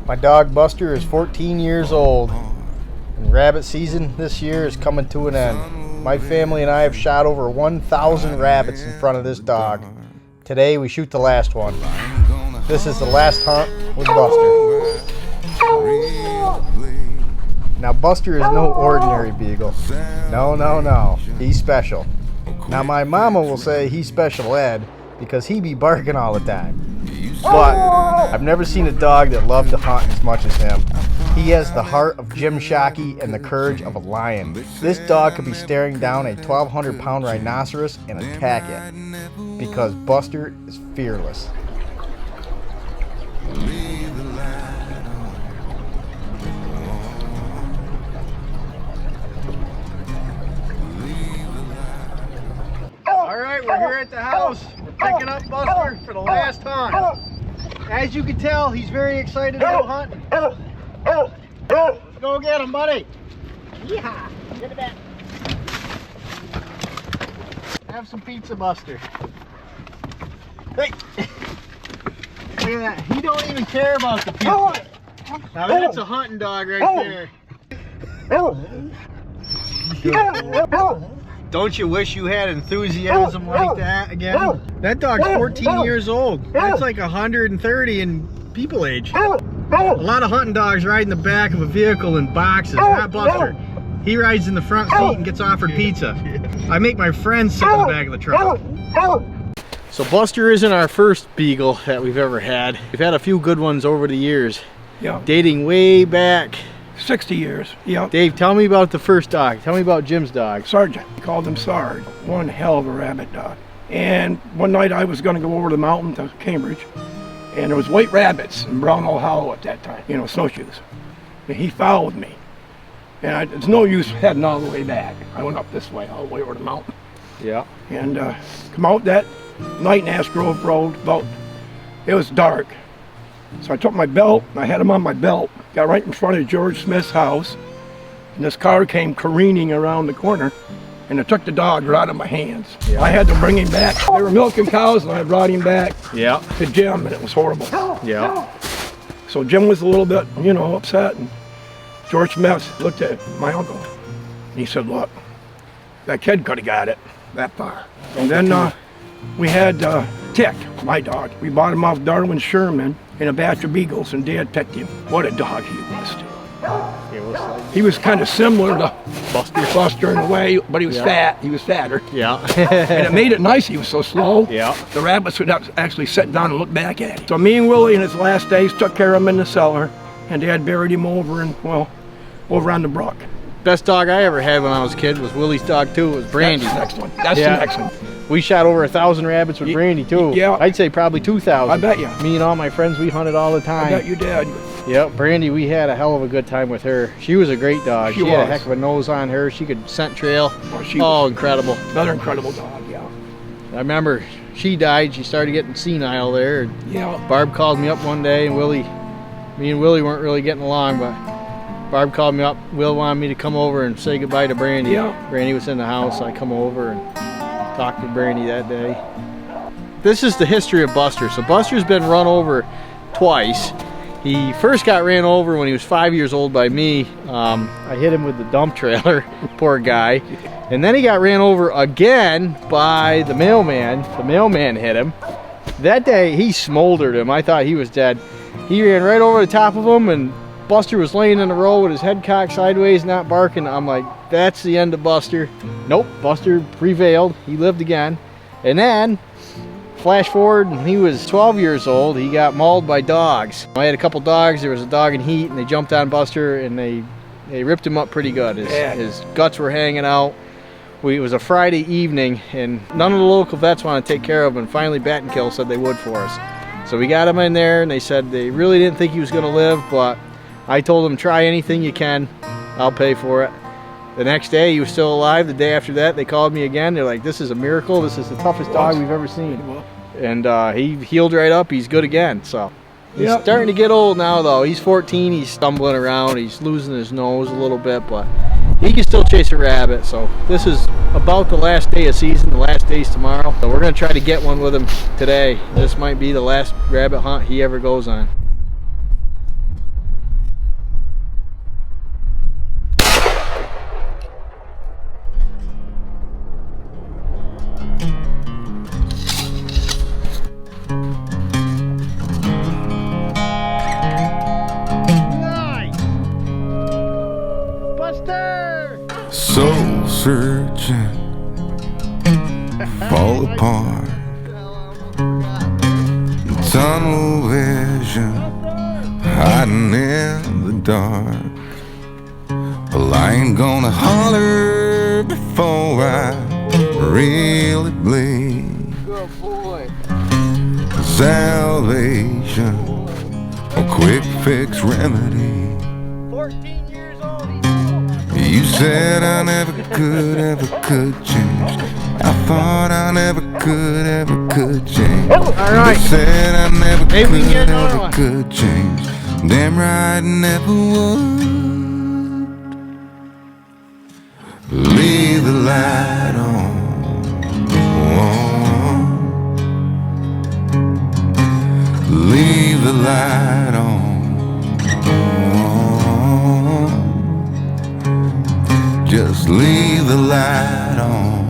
My dog Buster is 14 years old, and rabbit season this year is coming to an end. My family and I have shot over 1,000 rabbits in front of this dog. Today we shoot the last one. This is the last hunt with Buster. Now Buster is no ordinary beagle. No. He's special. Now my mama will say he's special ed because he be barking all the time. But I've never seen a dog that loved to hunt as much as him. He has the heart of Jim Shockey and the courage of a lion. This dog could be staring down a 1,200-pound rhinoceros and attack it because Buster is fearless. All right, we're here at the house. We're picking up Buster for the last hunt. As you can tell, he's very excited to go hunting. Let's go get him, buddy. Yeehaw! Get it back. Have some pizza, Buster. Hey! Look at that. He don't even care about the pizza. Now that's a hunting dog right there. Don't you wish you had enthusiasm like that again? That dog's 14 years old. That's like 130 in people age. A lot of hunting dogs ride in the back of a vehicle in boxes. Not Buster. He rides in the front seat and gets offered pizza. I make my friends sit in the back of the truck. So Buster isn't our first beagle that we've ever had. We've had a few good ones over the years. Yeah. Dating way back. 60 years, yeah. Dave, tell me about the first dog. Tell me about Jim's dog. Sergeant. We called him Sarge. One hell of a rabbit dog. And one night I was going to go over the mountain to Cambridge, and there was white rabbits in Brownell Hollow at that time, you know, snowshoes. And he followed me. And it's no use heading all the way back. I went up this way, all the way over the mountain. Yeah. And come out that night in Ash Grove Road, it was dark. So I took my belt, and I had him on my belt, got right in front of George Smith's house, and this car came careening around the corner, and it took the dog right out of my hands. Yeah. I had to bring him back. They were milking cows, and I brought him back to Jim, and it was horrible. Yeah. So Jim was a little bit, you know, upset, and George Smith looked at my uncle, and he said, look, that kid could have got it that far. And then we had Tick, my dog. We bought him off Darwin Sherman in a batch of beagles, and Dad picked him. What a dog he was, too. He was kind of similar to Buster in a way, but he was fat. He was fatter. Yeah. And it made it nice. He was so slow. Yeah. The rabbits would actually sit down and look back at him. So me and Willie in his last days took care of him in the cellar, and Dad buried him over on the brook. Best dog I ever had when I was a kid was Willie's dog too. It was Brandy. That's the next one. That's the next one. We shot over 1,000 rabbits with Brandy too. Yeah. I'd say probably 2,000. I bet you. Me and all my friends, we hunted all the time. I bet you did. Yep, Brandy, we had a hell of a good time with her. She was a great dog. She had a heck of a nose on her. She could scent trail. Oh, incredible. Another incredible dog, yeah. I remember she died. She started getting senile there. Yeah. Barb called me up one day, and me and Willie weren't really getting along, but Barb called me up. Will wanted me to come over and say goodbye to Brandy. Yeah. Brandy was in the house, so I come over and talked to Brandy that day. This is the history of Buster. So Buster's been run over twice. He first got ran over when he was 5 years old by me. I hit him with the dump trailer, poor guy. And then he got ran over again by the mailman. The mailman hit him. That day he smoldered him. I thought he was dead. He ran right over the top of him, and Buster was laying in the road with his head cocked sideways, not barking. I'm like, that's the end of Buster. Nope, Buster prevailed. He lived again. And then, flash forward, when he was 12 years old, he got mauled by dogs. I had a couple dogs. There was a dog in heat, and they jumped on Buster, and they ripped him up pretty good. His guts were hanging out. It was a Friday evening, and none of the local vets want to take care of him, and finally Bat and Kill said they would for us. So we got him in there, and they said they really didn't think he was going to live, but I told him, try anything you can, I'll pay for it. The next day, he was still alive. The day after that, they called me again. They're like, this is a miracle. This is the toughest dog we've ever seen. And he healed right up. He's good again. So he's starting to get old now, though. He's 14. He's stumbling around. He's losing his nose a little bit, but he can still chase a rabbit. So this is about the last day of season. The last day's tomorrow. So we're going to try to get one with him today. This might be the last rabbit hunt he ever goes on. searching, fall apart. Tunnel vision, hiding in the dark. Well, I ain't gonna holler before I really bleed. Good boy. Salvation, a quick fix remedy. 14 years old. You said I never could change. I thought I never could change. Alright. You said I never Maybe we can get another ever one. could change. Damn right, never would. Leave the light on. Leave the light on. Just leave the light on.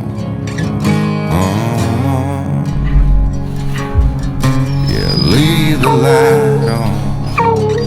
Yeah, leave the light on.